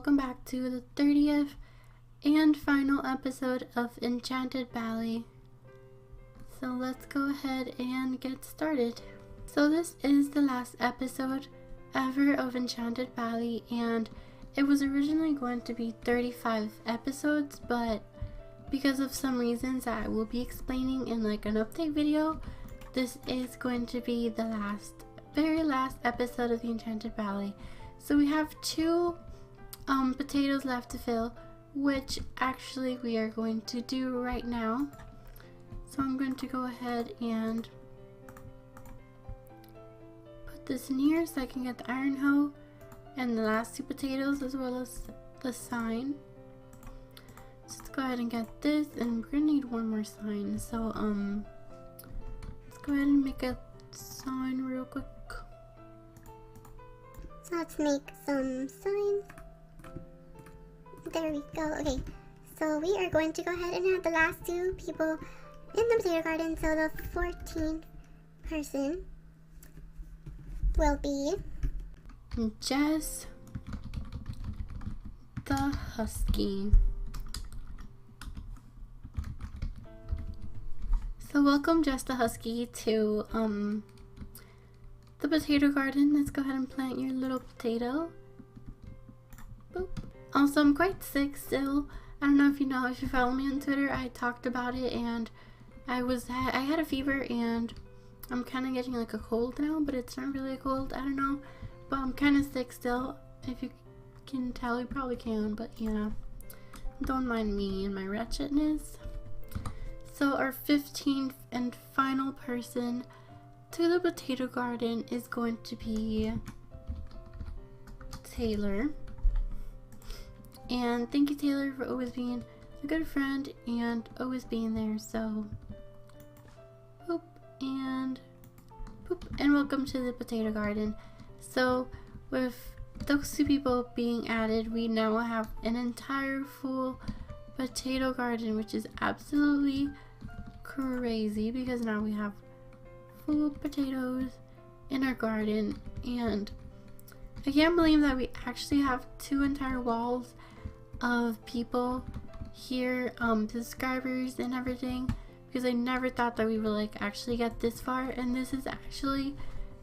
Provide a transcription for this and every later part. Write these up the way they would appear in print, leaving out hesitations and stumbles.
welcome back to the 30th and final episode of Enchanted Valley. So let's go ahead and get started. So this is the last episode ever of Enchanted Valley, and it was originally going to be 35 episodes, but because of some reasons that I will be explaining in like an update video, this is going to be the very last episode of the Enchanted Valley. So we have two potatoes left to fill, which actually we are going to do right now. So I'm going to go ahead and put this in here so I can get the iron hoe and the last two potatoes as well as the sign. So let's go ahead and get this, and we're gonna need one more sign. So let's go ahead and make a sign real quick. So let's make some signs. There we go. Okay, so we are going to go ahead and add the last two people in the potato garden. So the 14th person will be Jess the Husky. So welcome Jess the Husky to the potato garden. Let's go ahead and plant your little potato. Boop. Also, I'm quite sick still. I don't know if you follow me on Twitter, I talked about it, and I had a fever, and I'm kind of getting like a cold now, but it's not really a cold, I don't know, but I'm kind of sick still. If you can tell, you probably can, but yeah, don't mind me and my wretchedness. So our 15th and final person to the potato garden is going to be Taylor. And thank you, Taylor, for always being a good friend and always being there. So boop and boop, and welcome to the potato garden. So with those two people being added, we now have an entire full potato garden, which is absolutely crazy because now we have full potatoes in our garden. And I can't believe that we actually have two entire walls of people here, subscribers and everything, because I never thought that we would like actually get this far, and this is actually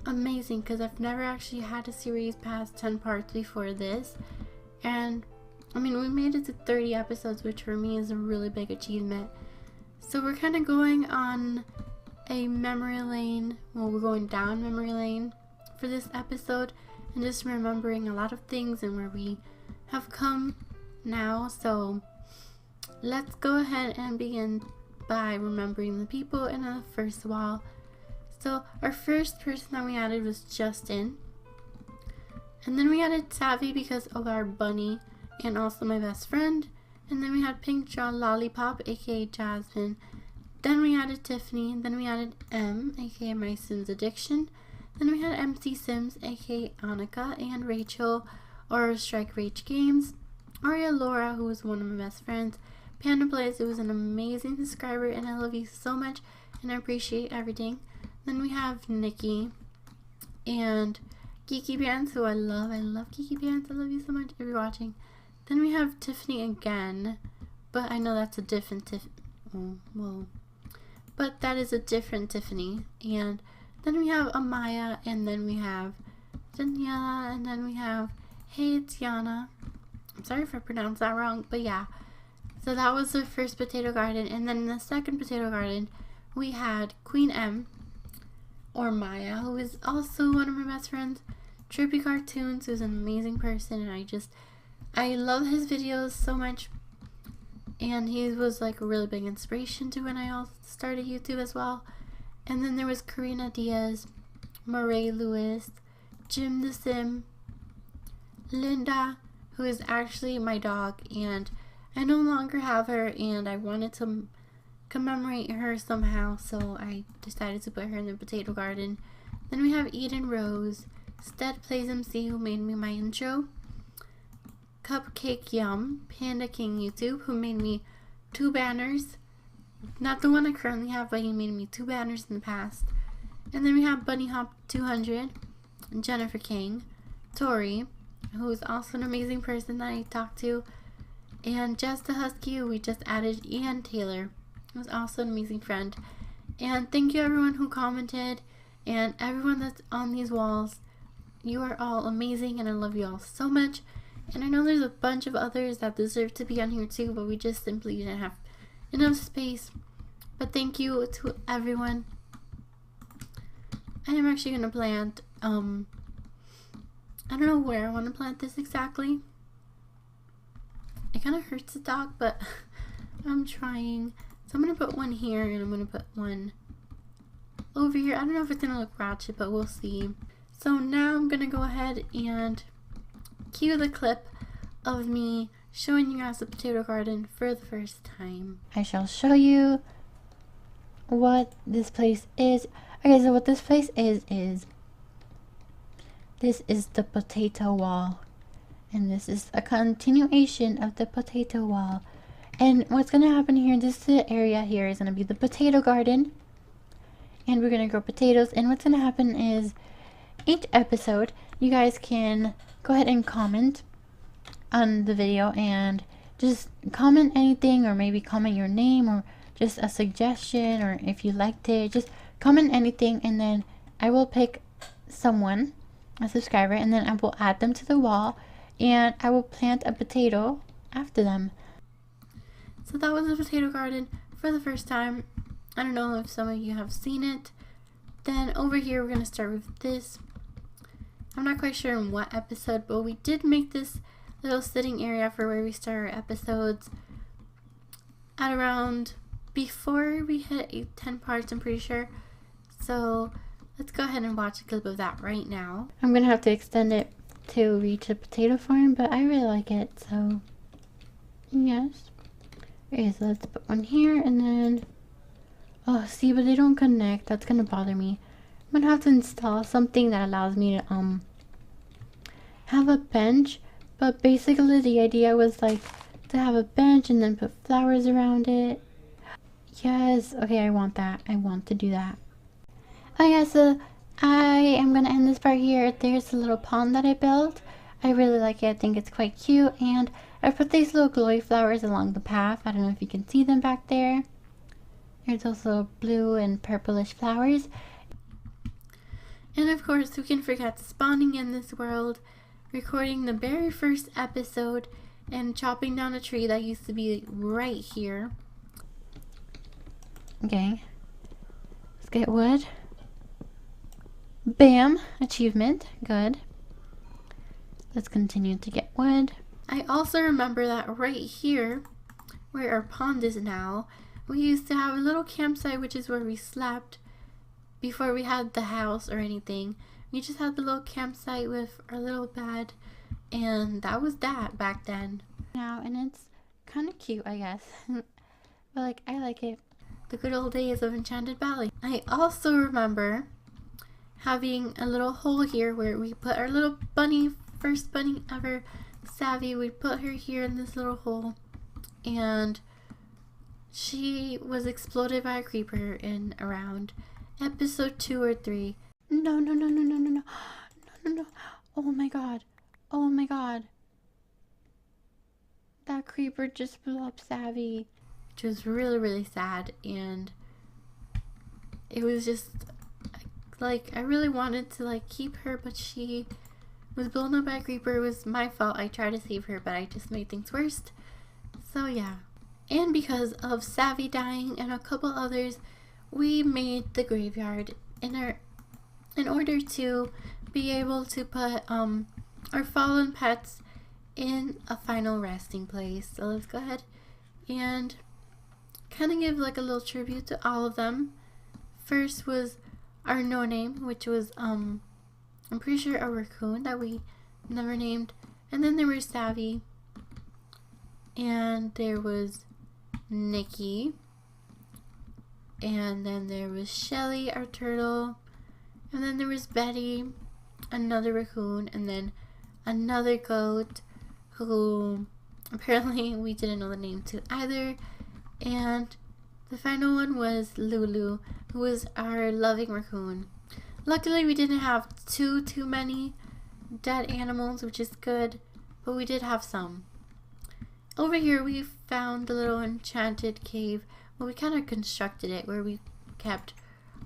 amazing because I've never actually had a series past 10 parts before this. And I mean, we made it to 30 episodes, which for me is a really big achievement. So we're kind of going on a memory lane. Well, we're going down memory lane for this episode and just remembering a lot of things and where we have come now. So let's go ahead and begin by remembering the people in the first wall. So our first person that we added was Justin, and then we added Savvy because of our bunny and also my best friend, and then we had Pink Jaw Lollipop aka Jasmine, then we added Tiffany, then we added M aka My Sims Addiction, then we had MC Sims aka Annika, and Rachel or Strike Rage Games, Aria Laura, who was one of my best friends, Panda Plays, who was an amazing subscriber, and I love you so much and I appreciate everything. Then we have Nikki and Geeky Pants, who I love Geeky Pants, I love you so much if you're watching. Then we have Tiffany again, but I know that's a different but that is a different Tiffany. And then we have Amaya, and then we have Daniela, and then we have Hey, it's Yana. I'm sorry if I pronounced that wrong, but yeah. So that was the first potato garden, and then in the second potato garden, we had Queen M, or Maya, who is also one of my best friends, Trippy Cartoons, who's an amazing person, and I love his videos so much, and he was like a really big inspiration to when I also started YouTube as well. And then there was Karina Diaz, Marae Lewis, Jim the Sim, Linda, who is actually my dog, and I no longer have her, and I wanted to commemorate her somehow, so I decided to put her in the potato garden. Then we have Eden Rose, Stead Plays MC, who made me my intro, Cupcake Yum, Panda King YouTube, who made me 2 banners, not the one I currently have, but he made me 2 banners in the past. And then we have Bunny Hop 200, Jennifer King, Tori, who's also an amazing person that I talked to. And Jess the Husky, who we just added, and Taylor, who's also an amazing friend. And thank you everyone who commented, and everyone that's on these walls. You are all amazing, and I love you all so much. And I know there's a bunch of others that deserve to be on here too, but we just simply didn't have enough space. But thank you to everyone. I am actually going to plant, I don't know where I want to plant this exactly. It kind of hurts to talk, but I'm trying. So I'm going to put one here, and I'm going to put one over here. I don't know if it's going to look ratchet, but we'll see. So now I'm going to go ahead and cue the clip of me showing you guys the potato garden for the first time. I shall show you what this place is. Okay, so what this place is this is the potato wall. And this is a continuation of the potato wall. And what's going to happen here, this area here is going to be the potato garden. And we're going to grow potatoes. And what's going to happen is each episode, you guys can go ahead and comment on the video and just comment anything, or maybe comment your name or just a suggestion, or if you liked it, just comment anything, and then I will pick someone, a subscriber, and then I will add them to the wall, and I will plant a potato after them. So that was the potato garden for the first time. I don't know if some of you have seen it. Then over here we're going to start with this. I'm not quite sure in what episode, but we did make this little sitting area for where we start our episodes at around before we hit 10 parts, I'm pretty sure. So let's go ahead and watch a clip of that right now. I'm going to have to extend it to reach a potato farm, but I really like it, so yes. Okay, so let's put one here, and then, oh, see, but they don't connect. That's going to bother me. I'm going to have to install something that allows me to have a bench, but basically the idea was like to have a bench and then put flowers around it. Yes, okay, I want that. I want to do that. Oh yeah, so I am going to end this part here. There's a little pond that I built. I really like it. I think it's quite cute, and I put these little glowy flowers along the path. I don't know if you can see them back there. There's those little blue and purplish flowers. And of course, who can forget spawning in this world, recording the very first episode, and chopping down a tree that used to be right here. Okay, let's get wood. Bam! Achievement. Good. Let's continue to get wood. I also remember that right here, where our pond is now, we used to have a little campsite, which is where we slept before we had the house or anything. We just had the little campsite with our little bed, and that was that back then. Now, and it's kind of cute, I guess. But like, I like it. The good old days of Enchanted Valley. I also remember having a little hole here where we put our little bunny, first bunny ever, Savvy. We put her here in this little hole, and she was exploded by a creeper in around episode 2 or 3. No. Oh my god. Oh my god. That creeper just blew up Savvy. Which was really, really sad, and it was just like, I really wanted to like keep her, but she was blown up by a creeper. It was my fault. I tried to save her, but I just made things worse. So yeah. And because of Savvy dying and a couple others, we made the graveyard in order to be able to put our fallen pets in a final resting place. So let's go ahead and kind of give like a little tribute to all of them. First was our no name, which was I'm pretty sure a raccoon that we never named. And then there was Savvy, and there was Nikki, and then there was Shelly, our turtle, and then there was Betty, another raccoon, and then another goat who apparently we didn't know the name to either. And the final one was Lulu, who was our loving raccoon. Luckily we didn't have too many dead animals, which is good, but we did have some. Over here we found the little enchanted cave. Well, we kind of constructed it where we kept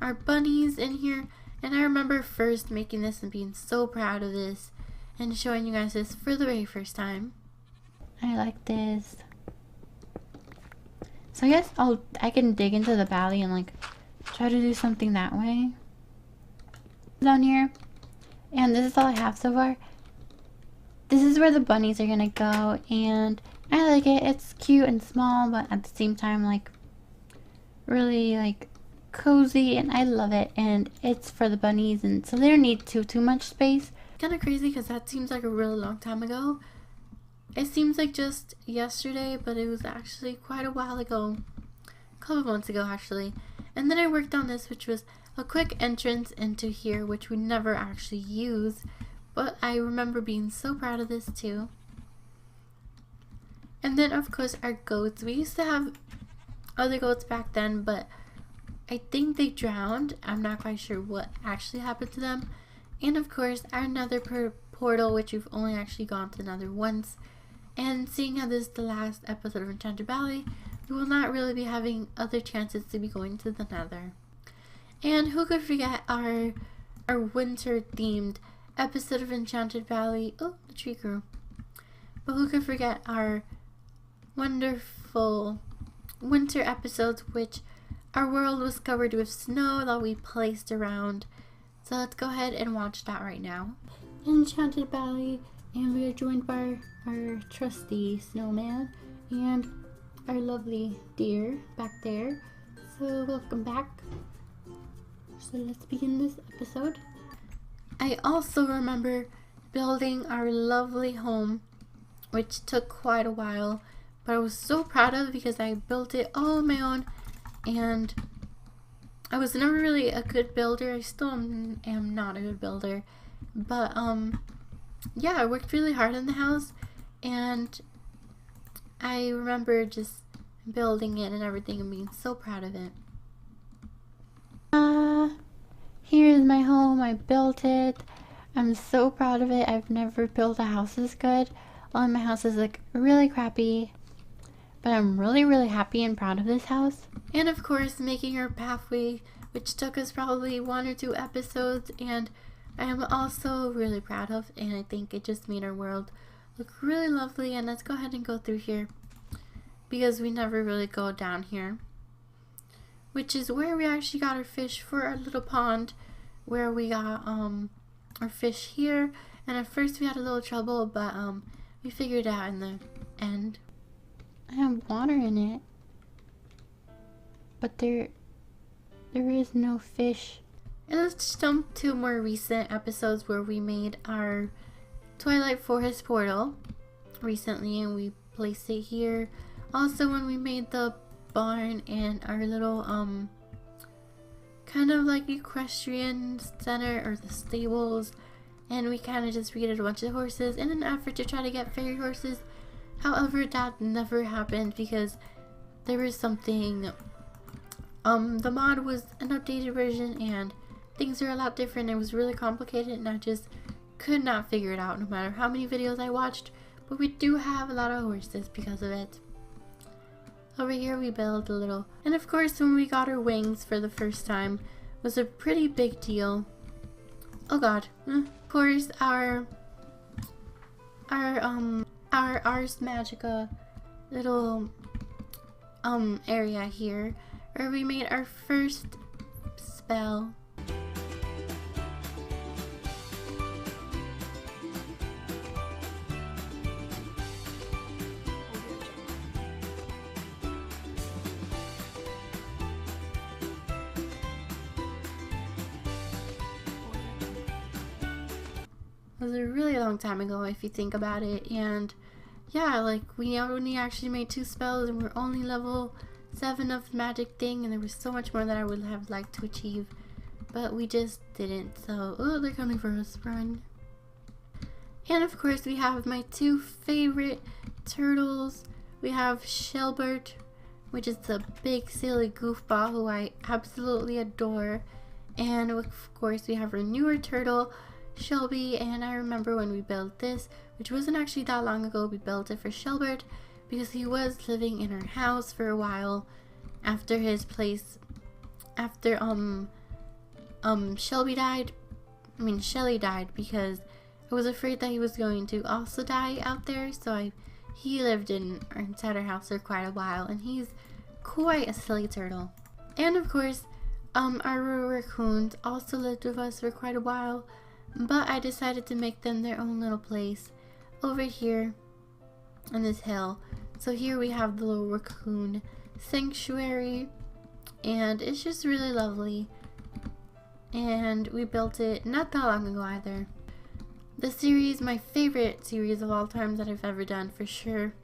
our bunnies in here, and I remember first making this and being so proud of this and showing you guys this for the very first time. I like this. So I guess I can dig into the valley and like try to do something that way down here. And this is all I have so far. This is where the bunnies are gonna go, and I like it. It's cute and small, but at the same time like really like cozy, and I love it. And it's for the bunnies, and so they don't need too much space. Kind of crazy because that seems like a really long time ago. It seems like just yesterday, but it was actually quite a while ago, a couple of months ago actually. And then I worked on this, which was a quick entrance into here, which we never actually used, but I remember being so proud of this too. And then of course our goats. We used to have other goats back then, but I think they drowned. I'm not quite sure what actually happened to them. And of course our nether portal, which we've only actually gone to nether once. And seeing how this is the last episode of Enchanted Valley, we will not really be having other chances to be going to the nether. And who could forget our winter themed episode of Enchanted Valley? Oh, the tree grew. But who could forget our wonderful winter episodes, which our world was covered with snow that we placed around. So let's go ahead and watch that right now. Enchanted Valley, and we are joined by our trusty snowman and our lovely deer back there. So welcome back. So let's begin this episode. I also remember building our lovely home, which took quite a while, but I was so proud of it because I built it all on my own, and I was never really a good builder. I still am not a good builder, but yeah, I worked really hard in the house, and I remember just building it and everything and being so proud of it. Here's my home. I built it. I'm so proud of it. I've never built a house this good. All my houses look really crappy, but I'm really happy and proud of this house. And of course making our pathway, which took us probably 1 or 2 episodes, and I am also really proud of, and I think it just made our world look really lovely. And let's go ahead and go through here because we never really go down here, which is where we actually got our fish for our little pond, where we got our fish here. And at first we had a little trouble, but we figured it out in the end. I have water in it, but there is no fish. And let's jump to more recent episodes where we made our Twilight Forest portal recently, and we placed it here. Also when we made the barn and our little kind of like equestrian center, or the stables, and we kind of just breeded a bunch of horses in an effort to try to get fairy horses. However, that never happened because there was something, the mod was an updated version and things are a lot different. It was really complicated and I just could not figure it out no matter how many videos I watched. But we do have a lot of horses because of it. Over here we built a little, and of course when we got our wings for the first time was a pretty big deal. Oh god. Of course our Ars Magica little area here where we made our first spell. It was a really long time ago if you think about it, and yeah, like we only actually made 2 spells and we're only level 7 of the magic thing, and there was so much more that I would have liked to achieve, but we just didn't. So, oh, they're coming for us, run. And of course we have my 2 favorite turtles. We have Shelbert, which is the big silly goofball who I absolutely adore, and of course we have our newer turtle, Shelby, and I remember when we built this, which wasn't actually that long ago, we built it for Shelbert because he was living in our house for a while after his place, after Shelby died. I mean Shelly died, because I was afraid that he was going to also die out there, so he lived inside our house for quite a while, and he's quite a silly turtle. And of course, our raccoons also lived with us for quite a while, but I decided to make them their own little place over here on this hill. So here we have the little raccoon sanctuary, and it's just really lovely. And we built it not that long ago either. The series, my favorite series of all time that I've ever done, for sure.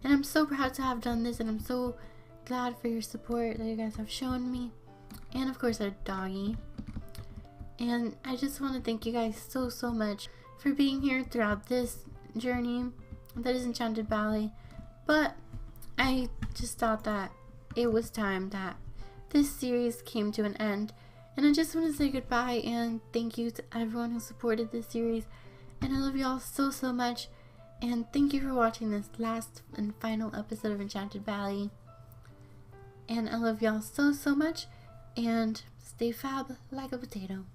And I'm so proud to have done this, and I'm so glad for your support that you guys have shown me. And of course our doggy. And I just want to thank you guys so much for being here throughout this journey that is Enchanted Valley. But I just thought that it was time that this series came to an end. And I just want to say goodbye and thank you to everyone who supported this series. And I love you all so much. And thank you for watching this last and final episode of Enchanted Valley. And I love y'all so much. And stay fab like a potato.